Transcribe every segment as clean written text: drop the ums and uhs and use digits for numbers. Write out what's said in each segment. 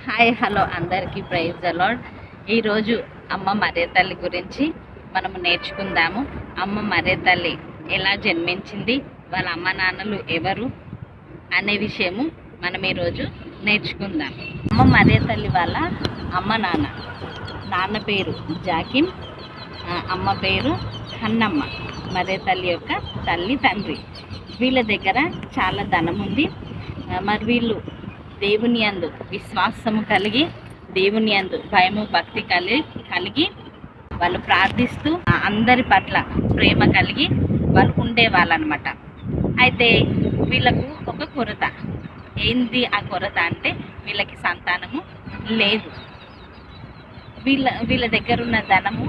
Hi hello అందరికీ praise the lord. ఈరోజు అమ్మ మరియ తల్లి గురించి మనము నేర్చుకుందాము. అమ్మ మరియ తల్లి ఎలా జన్మించింది, వాళ్ళ అమ్మ నాన్నలు ఎవరు అనే విషయము మనం ఈరోజు నేర్చుకుందాం. అమ్మ మరియ తల్లి వాళ్ళ అమ్మ నాన్న పేరు జాకిమ్, అమ్మ పేరు హన్నమ్మ. మరియ తల్లి యొక్క తల్లి తండ్రి. వీళ్ళ దగ్గర చాలా ధనం ఉంది. మరి వీళ్ళు దేవుని యందు విశ్వాసము కలిగి, దేవుని యందు భయము భక్తి కలిగి వాళ్ళు ప్రార్థిస్తూ అందరి పట్ల ప్రేమ కలిగి వాళ్ళు ఉండేవాళ్ళనమాట. అయితే వీళ్ళకు ఒక కొరత. ఏంది ఆ కొరత అంటే వీళ్ళకి సంతానము లేదు. వీళ్ళ దగ్గర ఉన్న ధనము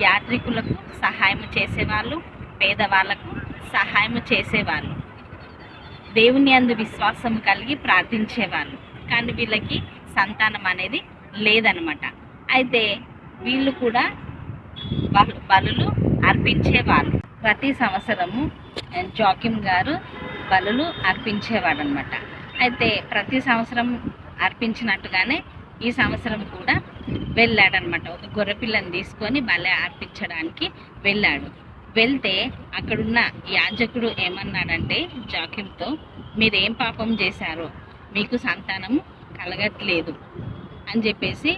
యాత్రికులకు సహాయం చేసేవాళ్ళు, పేదవాళ్ళకు సహాయం చేసేవాళ్ళు, దేవుని యందు విశ్వాసం కలిగి ప్రార్థించేవాళ్ళు. కానీ వీళ్ళకి సంతానం అనేది లేదనమాట. అయితే వీళ్ళు కూడా బలులు అర్పించేవాళ్ళు. ప్రతి సంవత్సరము జాకిమ్ గారు బలులు అర్పించేవాడు అనమాట. అయితే ప్రతి సంవత్సరం అర్పించినట్టుగానే ఈ సంవత్సరం కూడా వెళ్ళాడనమాట. ఒక గొర్రెపిల్లని తీసుకొని బలి అర్పించడానికి వెళ్ళాడు. వెళ్తే అక్కడున్న యాజకుడు ఏమన్నాడంటే జాకిమ్తో, మీరేం పాపం చేశారో మీకు సంతానము కలగట్లేదు అని చెప్పేసి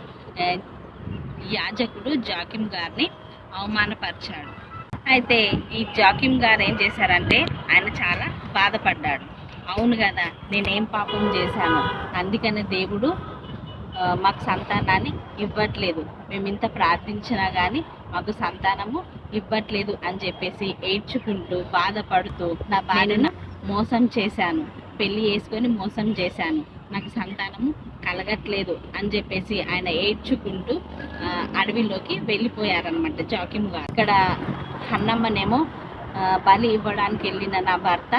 యాజకుడు జాకిమ్ గారిని అవమానపరిచాడు. అయితే ఈ జాకిమ్ గారు ఏం చేశారంటే ఆయన చాలా బాధపడ్డాడు. అవును కదా, నేనేం పాపం చేశాను, అందుకని దేవుడు మాకు సంతానాన్ని ఇవ్వట్లేదు, మేము ఇంత ప్రార్థించినా కానీ మాకు సంతానము ఇవ్వట్లేదు అని చెప్పేసి ఏడ్చుకుంటూ బాధపడుతూ, నా భార్యను మోసం చేశాను, పెళ్లి చేసుకొని మోసం చేశాను, నాకు సంతానము కలగట్లేదు అని చెప్పేసి ఆయన ఏడ్చుకుంటూ అడవిలోకి వెళ్ళిపోయారనమాట జాకిమ్ గారు. ఇక్కడ హన్నమ్మనేమో బలి ఇవ్వడానికి వెళ్ళిన నా భర్త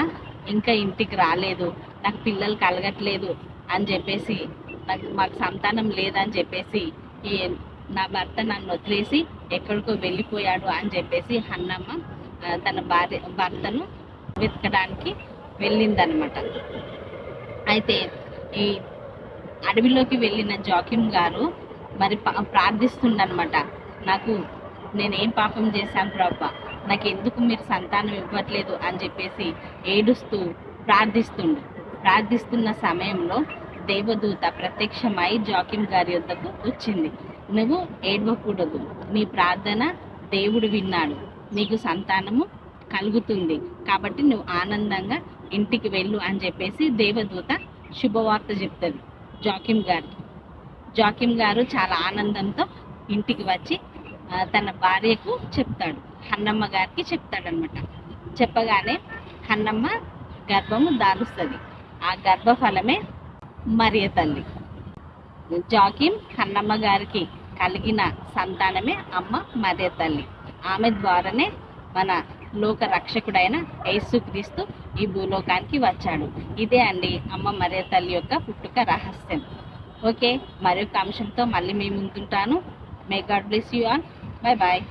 ఇంకా ఇంటికి రాలేదు, నాకు పిల్లలు కలగట్లేదు అని చెప్పేసి, మాకు సంతానం లేదని చెప్పేసి నా భర్త నన్ను వదిలేసి ఎక్కడికో వెళ్ళిపోయాడు అని చెప్పేసి హన్నమ్మ తన భర్తను వెతకడానికి వెళ్ళిందనమాట. అయితే ఈ అడవిలోకి వెళ్ళిన జాకిమ్ గారు మరి ప్రార్థిస్తుండనమాట, నేనేం పాపం చేశాను ప్రభా, నాకు ఎందుకు మీరు సంతానం ఇవ్వట్లేదు అని చెప్పేసి ఏడుస్తూ ప్రార్థిస్తున్న సమయంలో దేవదూత ప్రత్యక్షమై జాకిమ్ గారి యొద్దకు వచ్చింది. నువ్వు ఏడవకూడదు, నీ ప్రార్థన దేవుడు విన్నాడు, నీకు సంతానము కలుగుతుంది, కాబట్టి నువ్వు ఆనందంగా ఇంటికి వెళ్ళు అని చెప్పేసి దేవదూత శుభవార్త చెప్తుంది జాకిమ్ గారు చాలా ఆనందంతో ఇంటికి వచ్చి తన భార్యకు చెప్తాడు, హన్నమ్మ గారికి చెప్తాడనమాట. చెప్పగానే హన్నమ్మ గర్భము దాలుస్తుంది. ఆ గర్భఫలమే మరియ తల్లి. జాకిమ్ హన్నమ్మ గారికి కలిగిన సంతానమే అమ్మ మరియ తల్లి. ఆమె ద్వారానే మన లోక రక్షకుడైన యేసుక్రీస్తు ఈ భూలోకానికి వచ్చాడు. ఇదే అండి అమ్మ మరియ తల్లి యొక్క పుట్టుక రహస్యం. ఓకే, మరొక అంశంతో మళ్ళీ మీ ముందుంటాను. May God bless you all. Bye bye.